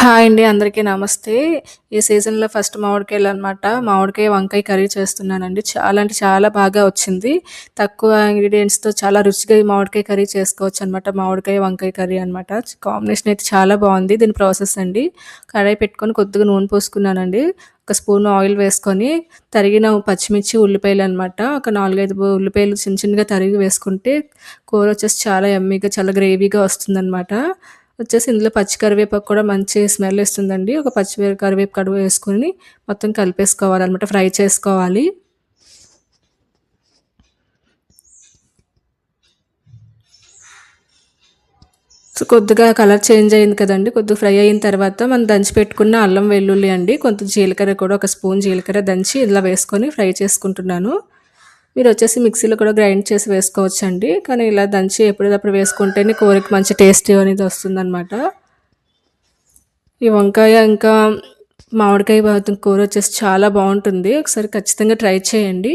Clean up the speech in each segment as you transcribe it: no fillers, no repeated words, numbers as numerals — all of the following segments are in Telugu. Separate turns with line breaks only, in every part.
హాయ్ అండి. అందరికీ నమస్తే. ఈ సీజన్‌లో ఫస్ట్ మామిడికాయలనమాట. మామిడికాయ, వంకాయ కర్రీ చేస్తున్నానండి. చాలా అంటే చాలా బాగా వచ్చింది. తక్కువ ఇంగ్రీడియెంట్స్‌తో చాలా రుచిగా ఈ మామిడికాయ కర్రీ చేసుకోవచ్చనమాట. మామిడికాయ, వంకాయ కర్రీ అనమాట. కాంబినేషన్ అయితే చాలా బావుంది. దీని ప్రాసెస్ అండి. కడాయి పెట్టుకొని కొద్దిగా నూనె పోసుకున్నానండి. ఒక స్పూన్ ఆయిల్ వేసుకొని తరిగిన పచ్చిమిర్చి, ఉల్లిపాయలనమాట. ఒక 4, 5 ఉల్లిపాయలు చిన్న చిన్నగా తరిగి వేసుకుంటే కూర వచ్చేసి చాలా యమ్మీగా, చాలా గ్రేవీగా వస్తుందనమాట. వచ్చేసి ఇందులో పచ్చి కరివేపాకు కూడా మంచి స్మెల్ ఇస్తుందండి. ఒక కరివేపు కడుగు వేసుకొని మొత్తం కలిపేసుకోవాలనమాట. ఫ్రై చేసుకోవాలి. సో, కొద్దిగా కలర్ చేంజ్ అయింది కదండీ! కొద్దిగా ఫ్రై అయిన తర్వాత మనం దంచి పెట్టుకున్న అల్లం, వెల్లుల్లి అండి. కొంచెం జీలకర్ర కూడా ఒక స్పూన్ జీలకర్ర దంచి ఇలా వేసుకొని ఫ్రై చేసుకుంటున్నాను. మీరొచ్చేసి మిక్సీలో కూడా గ్రైండ్ చేసి వేసుకోవచ్చండి. కానీ ఇలా దంచి ఎప్పటిదప్పుడు వేసుకుంటేనే కూరకి మంచి టేస్ట్ అనేది వస్తుందనమాట. ఈ వంకాయ ఇంకా మామిడికాయ కూర వచ్చేసి చాలా బావుంటుంది. ఒకసారి ఖచ్చితంగా ట్రై చేయండి.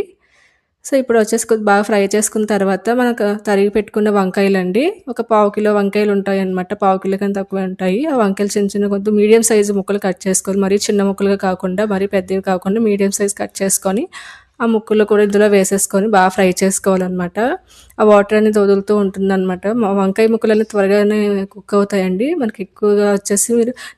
సో, ఇప్పుడొచ్చేసి బాగా ఫ్రై చేసుకున్న తర్వాత మనకు తరిగి పెట్టుకున్న వంకాయలండి. ఒక పావు కిలో వంకాయలుంటాయనమాట. పావు కిలో కన్నా తక్కువే ఉంటాయి. ఆ వంకాయలు చిన్న చిన్న కొంచెం మీడియం సైజు ముక్కలు కట్ చేసుకోవాలి. మరీ చిన్న ముక్కలుగా కాకుండా, మరీ పెద్దవి కాకుండా మీడియం సైజ్ కట్ చేసుకొని ఆ ముక్కలు కూడా ఇందులో వేసేసుకొని బాగా ఫ్రై చేసుకోవాలనమాట. ఆ వాటర్ అనేది వదులుతూ ఉంటుందనమాట. వంకాయ ముక్కలన్నీ త్వరగానే కుక్ అవుతాయండి. మనకి ఎక్కువగా వచ్చేసి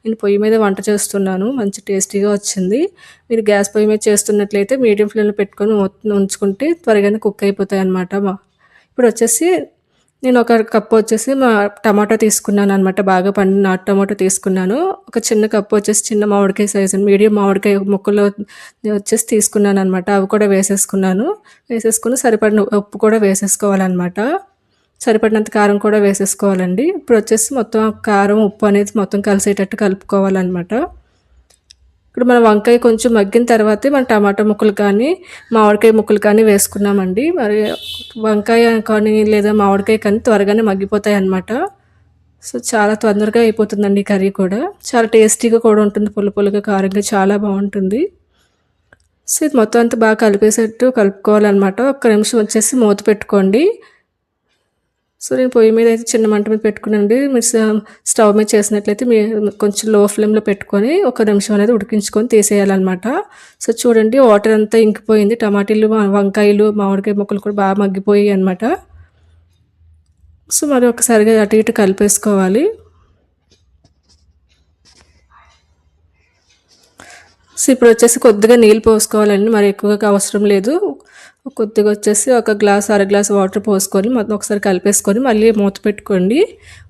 నేను పొయ్యి మీద వంట చేస్తున్నాను. మంచి టేస్టీగా వచ్చింది. మీరు గ్యాస్ పొయ్యి మీద చేస్తున్నట్లయితే మీడియం ఫ్లేమ్‌లో పెట్టుకొని ఉంచుకుంటే త్వరగానే కుక్ అయిపోతాయన్నమాట. ఇప్పుడొచ్చేసి నేను ఒక కప్పు వచ్చేసి టమాటా తీసుకున్నాననమాట. బాగా పండిన నాటు టమాటా తీసుకున్నాను. ఒక చిన్న కప్పు వచ్చేసి చిన్న మామిడికాయ సైజు మీడియం మామిడికాయ ముక్కలు వచ్చేసి తీసుకున్నాననమాట. అవి కూడా వేసేసుకున్నాను. వేసేసుకొని సరిపడిన ఉప్పు కూడా వేసేసుకోవాలనమాట. సరిపడినంత కారం కూడా వేసేసుకోవాలండి. ఇప్పుడొచ్చేసి మొత్తం కారం, ఉప్పు అనేది మొత్తం కలిసేటట్టు కలుపుకోవాలనమాట. ఇప్పుడు మన వంకాయ కొంచెం మగ్గిన తర్వాతే మన టమాటా ముక్కలు కానీ, మామిడికాయ ముక్కలు కానీ వేసుకున్నామండి. మరి వంకాయ కానీ లేదా మామిడికాయ కానీ త్వరగానే మగ్గిపోతాయన్నమాట. సో, చాలా తొందరగా అయిపోతుందండి ఈ కర్రీ కూడా. చాలా టేస్టీగా కూడా ఉంటుంది. పుల్ల పుల్లగా, కారంగా చాలా బావుంటుంది. సో, ఇది మొత్తం అంతా బాగా కలిపేసేట్టు కలుపుకోవాలన్నమాట. ఒక్క నిమిషం వచ్చేసి మూత పెట్టుకోండి. సో, నేను పొయ్యి మీద అయితే చిన్న మంట మీద పెట్టుకున్నానండి. మీరు స్టవ్ మీద చేసినట్లయితే కొంచెం లో ఫ్లేమ్‌లో పెట్టుకొని ఒక నిమిషం అనేది ఉడికించుకొని తీసేయాలన్నమాట. సో, చూడండి వాటర్ అంతా ఇంకిపోయింది. టమాటీలు, వంకాయలు, మామిడికాయ ముక్కలు కూడా బాగా మగ్గిపోయాయి అన్నమాట. సో, మరి ఒకసారిగా అటు ఇటు కలిపేసుకోవాలి. సో, ఇప్పుడొచ్చేసి కొద్దిగా నీళ్ళు పోసుకోవాలండి. మరి ఎక్కువగా అవసరం లేదు. కొద్దిగా వచ్చేసి ఒక గ్లాస్, అర గ్లాస్ వాటర్ పోసుకొని మొత్తం ఒకసారి కలిపేసుకొని మళ్ళీ మూత పెట్టుకోండి.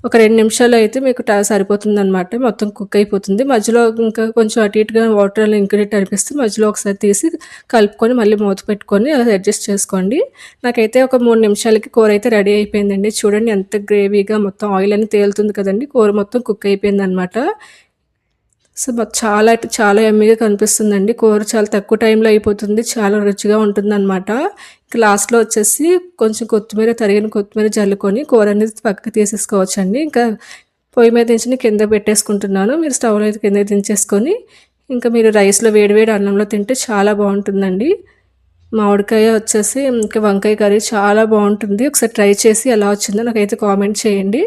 ఒక 2 నిమిషాలు అయితే మీకు సరిపోతుందనమాట. మొత్తం కుక్ అయిపోతుంది. మధ్యలో ఇంకా కొంచెం అటు ఇటుగా వాటర్ ఇంకినట్టు అనిపిస్తే మధ్యలో ఒకసారి తీసి కలుపుకొని మళ్ళీ మూత పెట్టుకొని అది అడ్జస్ట్ చేసుకోండి. నాకైతే ఒక 3 నిమిషాలకి కూర అయితే రెడీ అయిపోయిందండి. చూడండి ఎంత గ్రేవీగా మొత్తం ఆయిల్ అనేది తేలుతుంది కదండీ! కూర మొత్తం కుక్ అయిపోయిందనమాట. సో, చాలా అంటే చాలా యమ్మీగా కనిపిస్తుందండి. కూర చాలా తక్కువ టైంలో అయిపోతుంది. చాలా రుచిగా ఉంటుందనమాట. ఇక లాస్ట్‌లో వచ్చేసి కొంచెం తరిగిన కొత్తిమీర జల్లుకొని కూర అనేది పక్కకి తీసేసుకోవచ్చండి. ఇంకా పొయ్యి మీద నుంచి కింద పెట్టేసుకుంటున్నాను. మీరు స్టవ్‌లో అయితే కిందకి దించేసుకొని ఇంకా మీరు రైస్‌లో వేడి వేడి అన్నంలో తింటే చాలా బావుంటుందండి. మామిడికాయ వచ్చేసి ఇంకా వంకాయ కర్రీ చాలా బావుంటుంది. ఒకసారి ట్రై చేసి ఎలా వచ్చిందో నాకైతే కామెంట్ చేయండి.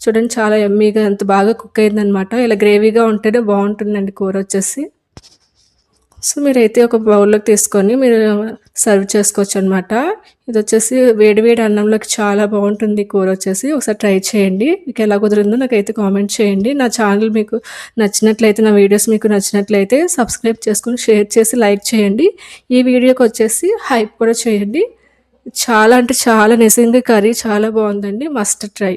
చూడండి చాలా యమ్మీగా ఎంత బాగా కుక్ అయిందనమాట. ఇలా గ్రేవీగా ఉంటేనే బావుంటుందండి కూర వచ్చేసి. సో, మీరైతే ఒక బౌల్‌లోకి తీసుకొని మీరు సర్వ్ చేసుకోవచ్చనమాట. ఇదొచ్చేసి వేడి వేడి అన్నంలోకి చాలా బావుంటుంది కూర వచ్చేసి. ఒకసారి ట్రై చేయండి. మీకు ఎలా కుదిరిందో నాకైతే కామెంట్ చేయండి. నా ఛానల్ మీకు నచ్చినట్లయితే, నా వీడియోస్ మీకు నచ్చినట్లయితే సబ్స్క్రైబ్ చేసుకొని, షేర్ చేసి, లైక్ చేయండి. ఈ వీడియోకి వచ్చేసి హైప్ కూడా చేయండి. చాలా అంటే చాలా నిజంగా కర్రీ చాలా బావుందండి. Must try.